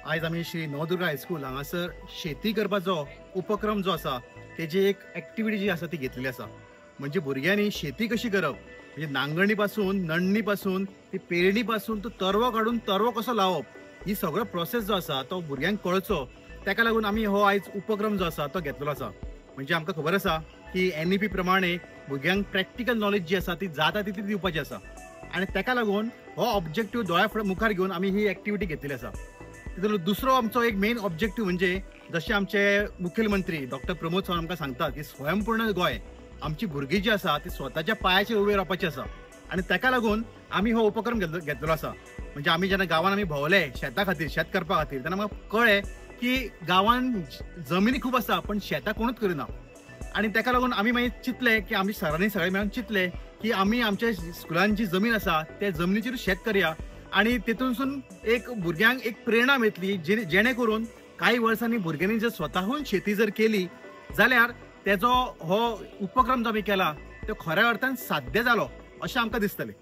आज आम्ही श्री नवदुर्गा हायस्कूल हांगासर शेती करपाचो उपक्रम जो आसा तेजी एक एक्टिविटी जी आसा ती घेतलेली आसा. म्हणजे भुरग्यांनी शेती कशी करप, म्हणजे नांगरणी पासून नण्णी पासून ती पेरणी पासून तो तरवो काढून तरवो कसो लावप, ही सगळो प्रोसेस जो आसा तो भुरग्यांक कळचो. ताका लागून आम्ही हो आयज उपक्रम जो आसा तो घेतलेलो आसा. म्हणजे आमकां खबर आसा की NEP प्रमाणे भुरग्यांक प्रॅक्टिकल नॉलेज जी आसा ती जाता तितली दिवपाची आसा आणि ताका लागून हो ऑब्जेक्टिव्ह दोळ्या मुखार घेऊन आम्ही ही एक्टिविटी घेतलेली आसा. तितूंतलो दुसरो आमचो एक मेन ऑब्जेक्टिव्ह म्हणजे जशे आमचे मुखेलमंत्री डॉक्टर प्रमोद सावंत आमकां सांगतात की स्वयंपूर्ण गोंय आमची भुरगीं जी आसा ती स्वताच्या पांयाचेर उबे रावपाची आसा आणि ताका लागून आम्ही हो उपक्रम घेतलेलो आसा. म्हणजे आम्ही जेन्ना गांवांत आमी भोंवले शेता खातीर शेत करपा खातीर तेन्ना म्हाका कळ्ळें की गांवांत जमिनी खूब आसा पण शेतां कोणूच करिना आणि ताका लागून आमी मागीर चिंतले की आमी सरांनी सगळे मेळून चिंतले की आमी आमच्या स्कुलान जी जमीन आसा त्या जमनीचेर शेत करया आणि तेतूनसून एक भुरग्यांक एक प्रेरणा मेळटली जेणे करून काही वर्सांनी भुरग्यांनी जर स्वताहून शेती जर केली जाल्यार तेजो हो उपक्रम जो आमी केला तो खऱ्या अर्थान साध्य जालो अशें आमकां दिसतलें.